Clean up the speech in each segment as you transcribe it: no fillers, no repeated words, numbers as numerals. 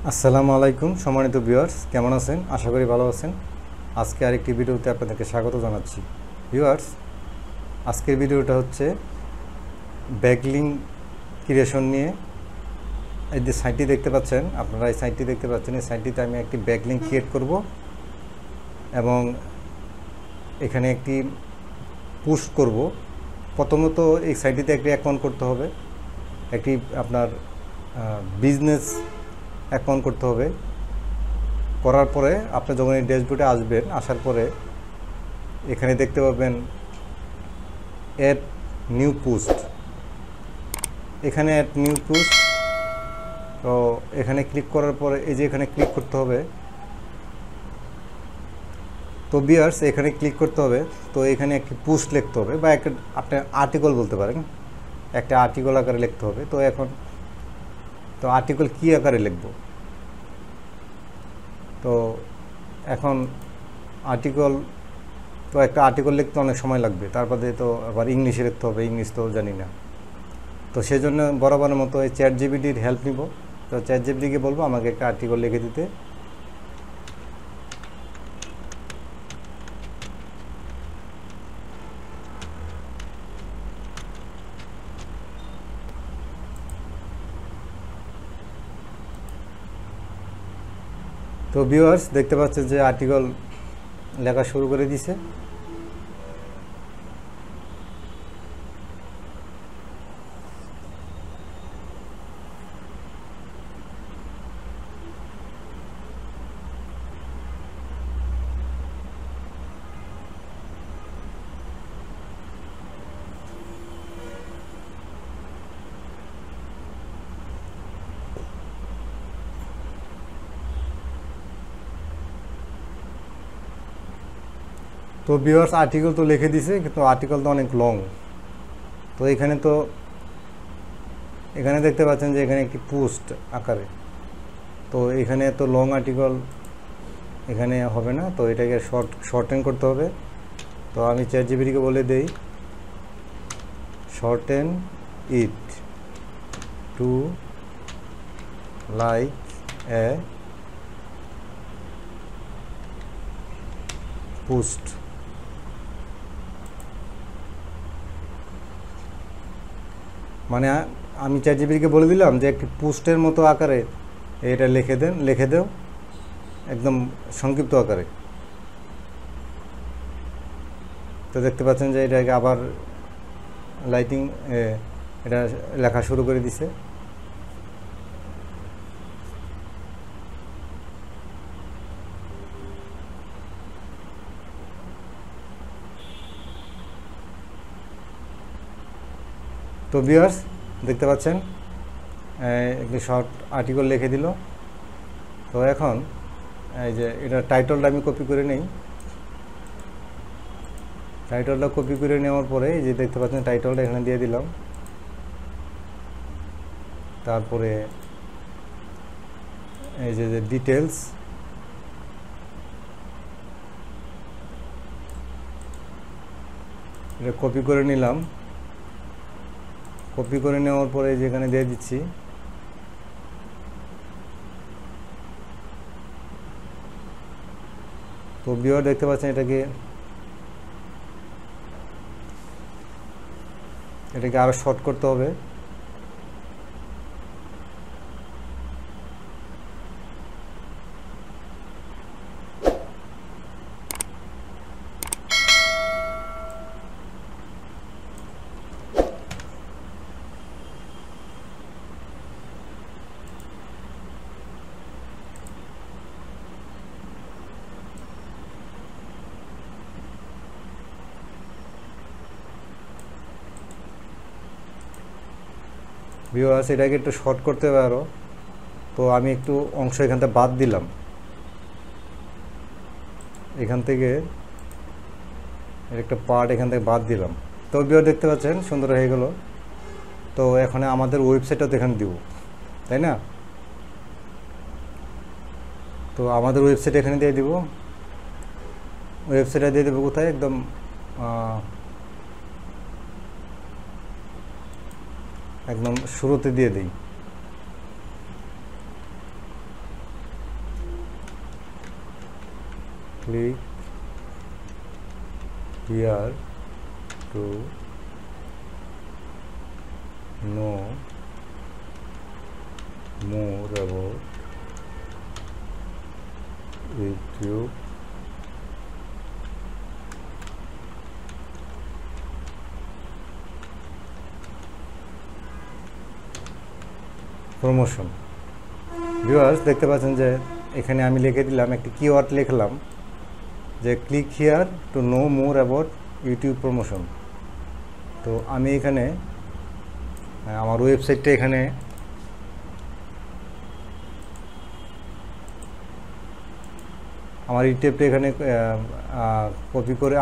আসসালামু আলাইকুম সম্মানিত ভিউয়ার্স, কেমন আছেন? আশা করি ভালো আছেন। আজকে আরেকটি ভিডিওতে আপনাদেরকে স্বাগত জানাচ্ছি। ভিউয়ার্স, আজকের ভিডিওটা হচ্ছে ব্যাকলিং ক্রিয়েশন নিয়ে। এই যে সাইটটি দেখতে পাচ্ছেন, আপনারা এই সাইটটি দেখতে পাচ্ছেন, এই সাইটটিতে আমি একটি ব্যাকলিং ক্রিয়েট করব এবং এখানে একটি পোস্ট করব। প্রথমত এই সাইটটিতে একটি অ্যাকাউন্ট করতে হবে, একটি আপনার বিজনেস অ্যাকাউন্ট করতে হবে। করার পরে আপনি যখন এই ড্যাশবোর্ডে আসবেন, আসার পরে এখানে দেখতে পাবেন অ্যাড নিউ পোস্ট। এখানে অ্যাড নিউ পোস্ট, তো এখানে ক্লিক করার পরে এই যে এখানে ক্লিক করতে হবে। তো ভিউয়ার্স, এখানে ক্লিক করতে হবে। তো এখানে একটি পোস্ট লিখতে হবে বা একটা আপনি আর্টিকেল বলতে পারেন, একটা আর্টিকেল আকারে লিখতে হবে। তো আর্টিকেল কী আকারে লিখব? তো এখন একটা আর্টিকেল লিখতে অনেক সময় লাগবে, তারপরে তো আবার ইংলিশে লিখতে হবে, ইংলিশ তো জানি না। তো সেজন্য বরাবরের মতো এই চ্যাট জিপিটির হেল্প নিব। তো চ্যাট জিপিটিকে বলবো আমাকে একটা আর্টিকেল লিখে দিতে। তো ভিউয়ার্স, দেখতে পাচ্ছেন যে আর্টিকেল লেখা শুরু করে দিছে। তো ভিউয়ার্স, আর্টিকেল তো লিখে দিছে, কিন্তু আর্টিকেল তো অনেক লং। তো এখানে দেখতে পাচ্ছেন যে এখানে একটি পোস্ট আকারে। তো এখানে তো লং আর্টিকেল এখানে হবে না, তো এটাকে শর্টেন করতে হবে। তো আমি চ্যাট জিপিটিকে বলে দেই shorten it to like a post. মানে আমি চ্যাট জিপিটিকে বলে দিলাম যে একটি পোস্টের মতো আকারে এটা লিখে দাও একদম সংক্ষিপ্ত আকারে। তো দেখতে পাচ্ছেন যে এটাকে আবার এটা লেখা শুরু করে দিছে। তো ভিউয়ার্স, দেখতে পাচ্ছেন একটি শর্ট আর্টিকেল লিখে দিল। তো এখন এই যে এটা টাইটেলটা আমি কপি করে নেই। টাইটেলটা কপি করে নেওয়ার পরে এই যে দেখতে পাচ্ছেন টাইটেলটা এখানে দিয়ে দিলাম। তারপরে এই যে ডিটেলস, এটা কপি করে নিলাম। কপি করে নেওয়ার পরে যেখানে দিয়ে দিচ্ছি। তো ভিউয়ার দেখতে পাচ্ছেন এটাকে আরও শর্ট করতে হবে। ভিউয়ার্স, এটাকে একটু শর্ট করতে হবে আরও। তো আমি একটু অংশ এখান থেকে বাদ দিলাম, এখান থেকে একটা পার্ট এখান থেকে বাদ দিলাম। তো ভিউয়ার দেখতে পাচ্ছেন সুন্দর হয়ে গেল। তো এখন আমাদের ওয়েবসাইটটাও তো এখানে দিব, তাই না? তো আমাদের ওয়েবসাইট এখানে দিয়ে দিব। ওয়েবসাইটে দিয়ে দেবো কোথায়? একদম শুরুতে দিয়ে দিই। click here to know more about YouTube promotion. Viewers দেখতে পাচ্ছেন যে এখানে আমি লিখে দিলাম, একটি কিওয়ার্ড লিখলাম যে click here to know more about YouTube promotion. তো আমি এখানে আমার ওয়েবসাইটটা এখানে আমার ইউটিউবটা এখানে কপি করে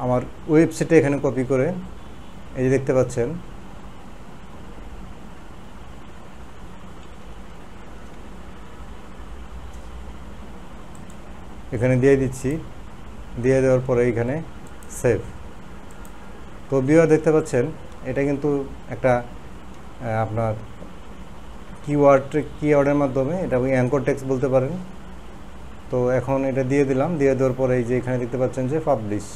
আমার ওয়েবসাইটটা এখানে কপি করে এই যে দেখতে পাচ্ছেন এখানে দিয়ে দিচ্ছি। দিয়ে দেওয়ার পরে এখানে সেভ। তো ভিউয়ার দেখতে পাচ্ছেন এটা কিন্তু একটা আপনার কিওয়ার্ডের মাধ্যমে এটা অ্যাঙ্কর টেক্সট বলতে পারেন। তো এখন এটা দিয়ে দিলাম। দিয়ে দেওয়ার পরে এই যে এখানে দেখতে পাচ্ছেন যে পাবলিশ,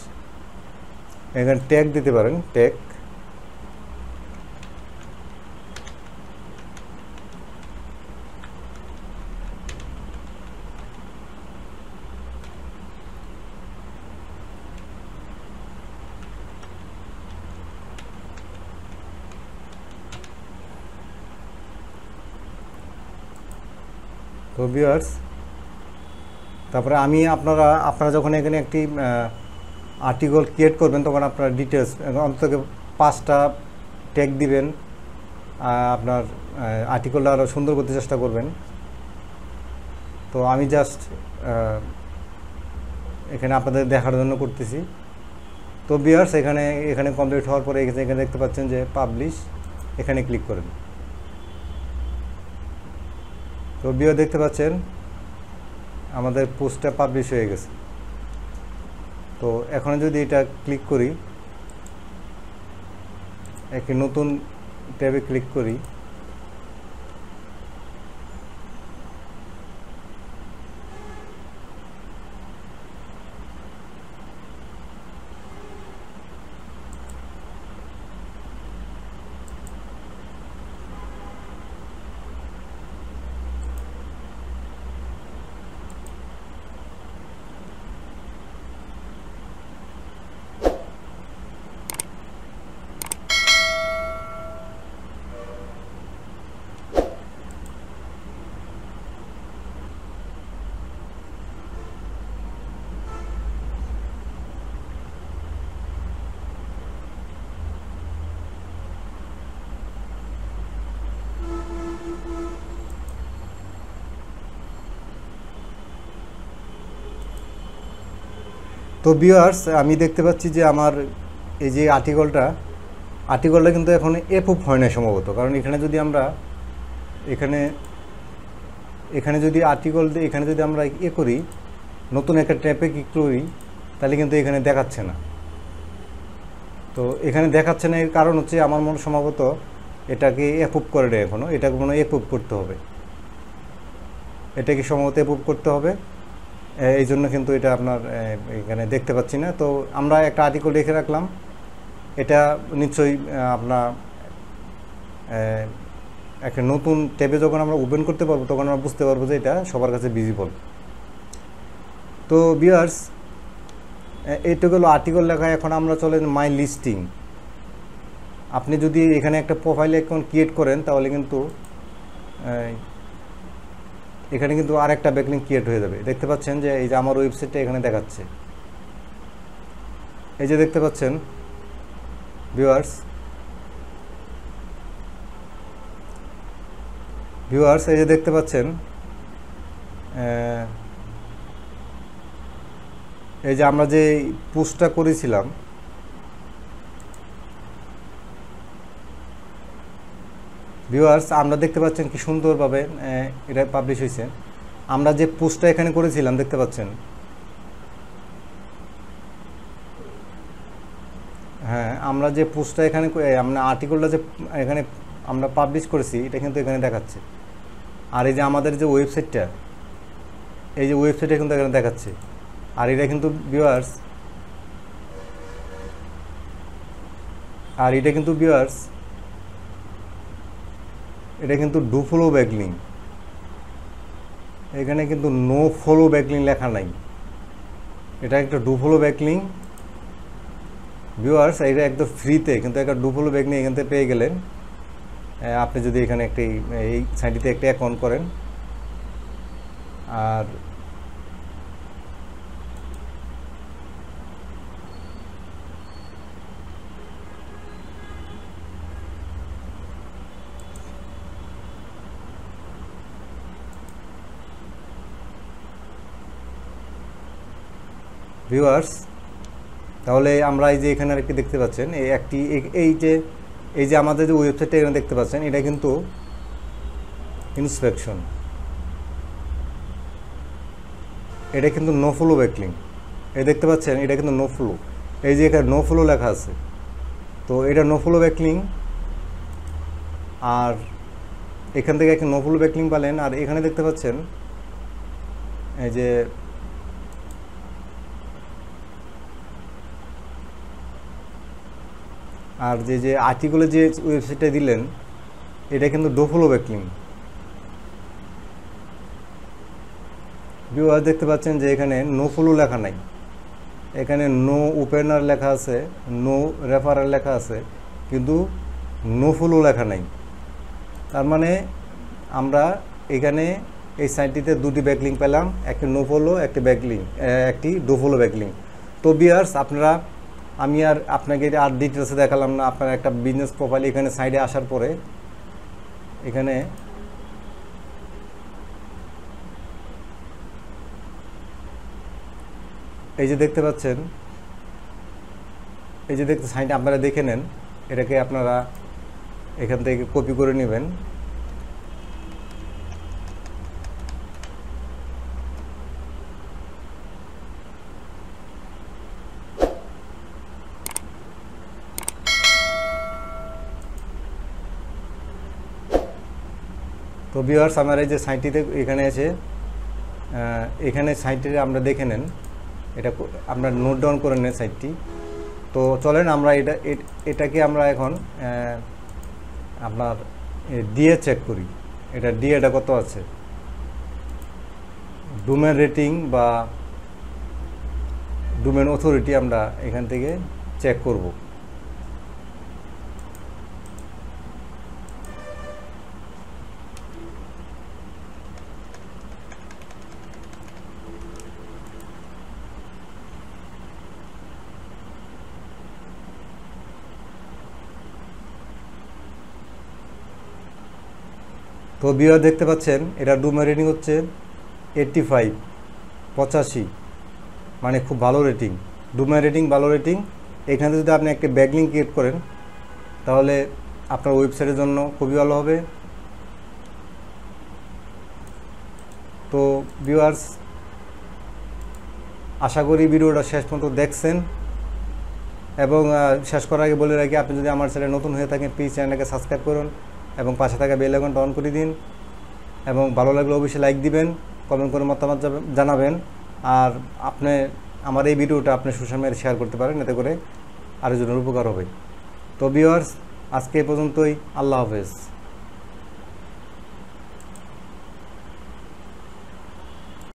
এখানে ট্যাগ দিতে পারেন, ট্যাগ। তো ভিউয়ার্স তারপরে আপনারা যখন এখানে একটি আর্টিকেল ক্রিয়েট করবেন তখন আপনার ডিটেলস অন্তত 5টা ট্যাগ দিবেন, আপনার আর্টিকেলটা আরও সুন্দর করতে চেষ্টা করবেন। তো আমি জাস্ট এখানে আপনাদের দেখার জন্য করতেছি। তো ভিউয়ার্স এখানে কমপ্লিট হওয়ার পরে এখানে দেখতে পাচ্ছেন যে পাবলিশ, এখানে ক্লিক করেন। তো ভিউয়ার দেখতে পাচ্ছেন আমাদের পোস্টটা পাবলিশ হয়ে গেছে। তো এখন যদি এটা ক্লিক করি, একটি নতুন ট্যাবে ক্লিক করি, তো ভিউয়ার্স আমি দেখতে পাচ্ছি যে আমার এই যে আর্টিকেলটা কিন্তু এখন এপ্রুভ হয় না সম্ভবত। কারণ এখানে যদি আমরা এখানে যদি আর্টিকেল এখানে যদি আমরা করি, নতুন একটা ট্যাবে ক্লিক করি, তাহলে কিন্তু এখানে দেখাচ্ছে না। তো এখানে দেখাচ্ছে না এর কারণ হচ্ছে আমার মনে সম্ভবত এটাকে অ্যাপ্রুভ করে দেয় এখনও। এটাকে মনে হয় অ্যাপ্রুভ করতে হবে, এটাকে সম্ভবত অ্যাপ্রুভ করতে হবে। এই জন্য কিন্তু এটা আপনার এখানে দেখতে পাচ্ছি না। তো আমরা একটা আর্টিকেল লিখে রাখলাম, এটা নিশ্চয়ই আপনার একটা নতুন ট্যাবে যখন আমরা ওপেন করতে পারবো তখন আমরা বুঝতে পারবো যে এটা সবার কাছে ভিজিবল। তো ভিউয়ার্স এইটুকু হলো আর্টিকেল লেখা। এখন আমরা চলেন মাই লিস্টিং। আপনি যদি এখানে একটা প্রোফাইল অ্যাকাউন্ট ক্রিয়েট করেন তাহলে কিন্তু এখানে কিন্তু আরেকটা ব্যাকলিঙ্ক ক্রিয়েট হয়ে যাবে। দেখতে পাচ্ছেন যে এই যে আমার ওয়েবসাইটটা এখানে দেখাচ্ছে, এই যে দেখতে পাচ্ছেন ভিউয়ার্স এই যে দেখতে পাচ্ছেন এই যে আমরা যে পোস্টটা করেছিলাম, ভিউয়ার্স আমরা দেখতে পাচ্ছেন কি সুন্দরভাবে এটা পাবলিশ হয়েছে। আমরা যে পোস্টটা এখানে করেছিলাম দেখতে পাচ্ছেন, হ্যাঁ আমরা যে পোস্টটা এখানে আমরা আর্টিকেলটা যে এখানে আমরা পাবলিশ করেছি এটা কিন্তু এখানে দেখাচ্ছে। আর এই যে আমাদের যে ওয়েবসাইটটা এই যে ওয়েবসাইটে কিন্তু এখানে দেখাচ্ছে। আর এটা কিন্তু ভিউয়ার্স, এটা কিন্তু ডু ফলো ব্যাকলিং, এখানে কিন্তু নো ফলো ব্যাকলিং লেখা নাই, এটা একটা ডু ফলো ব্যাকলিং ভিউয়ার্স। এটা একদম ফ্রিতে কিন্তু একটা ডু ফলো ব্যাকলিং এখান থেকে পেয়ে গেলেন। আপনি যদি এখানে একটি এই সাইটটিতে একটা অ্যাকাউন্ট করেন, আর ভিউয়ার্স, তাহলে আমরা এই যে এখানে আরেকটি দেখতে পাচ্ছেন, এই যে আমাদের যে ওয়েবসাইটটা এখানে দেখতে পাচ্ছেন, এটা কিন্তু ইন্সপেকশন, এটা কিন্তু নো ফ্লো ব্যাকলিং। এই দেখতে পাচ্ছেন এটা কিন্তু নো ফ্লো, এই যে এখানে নো ফ্লো লেখা আছে, তো এটা নো ফ্লো ব্যাকলিং। আর এখান থেকে একটা নো ফ্লো ব্যাকলিং পেলেন। আর এখানে দেখতে পাচ্ছেন এই যে আর যে আর্টিকেলে যে ওয়েবসাইটটা দিলেন, এটা কিন্তু ডু ফলো ব্যাকলিং। ভিউয়ার দেখতে পাচ্ছেন যে এখানে নো ফলো লেখা নাই, এখানে নো ওপেনার লেখা আছে, নো রেফারার লেখা আছে, কিন্তু নো ফলো লেখা নাই। তার মানে আমরা এখানে এই সাইটটিতে দুটি ব্যাকলিং পেলাম, একটি নো ফলো, একটি ডু ফলো ব্যাকলিং। তো ভিউয়ার্স, আমি আর আপনাকে আর ডিটেলসে দেখালাম না। আপনার একটা বিজনেস প্রোফাইল এখানে সাইডে আসার পরে এখানে এই যে দেখতে পাচ্ছেন, এই যে সাইটটা আপনারা দেখে নেন, এটাকে আপনারা এখান থেকে কপি করে নেবেন। তো ভিউয়ার্স, আমার এই যে সাইটটিতে এখানে আছে, এখানে সাইটটিতে আমরা দেখে নেন, এটা আমরা নোট ডাউন করে নেন সাইটটি। তো চলেন আমরা এটাকে আমরা এখন আপনার দিয়ে চেক করি, এটা কত আছে, ডোমেন রেটিং বা ডোমেন অথরিটি আমরা এখান থেকে চেক করব। তো ভিউয়ার দেখতে পাচ্ছেন এটা ডোমেন রেটিং হচ্ছে 85, মানে খুব ভালো রেটিং, ডোমেন রেটিং ভালো রেটিং। এখানে যদি আপনি একটা ব্যাকলিং ক্রিয়েট করেন, তাহলে আপনার ওয়েবসাইটের জন্য খুবই ভালো হবে। তো ভিউয়ার্স, আশা করি ভিডিওটা শেষ পর্যন্ত দেখছেন। এবং শেষ করার আগে বলে রাখি, আপনি যদি আমার চ্যানেলে নতুন হয়ে থাকেন, প্লিজ চ্যানেলটাকে সাবস্ক্রাইব করুন এবং পাশে থাকা বেল আইকনটা অন করে দিন। এবং ভালো লাগলে অবশ্যই লাইক দিবেন, কমেন্ট করে মতামত জানাবেন। আর আপনি আমার এই ভিডিওটা আপনি সোশ্যাল মিডিয়ায় শেয়ার করতে পারেন, এতে করে আরেকজনের উপকার হবে। তো ভিউয়ার্স, আজকে এই পর্যন্তই। আল্লাহ হাফেজ।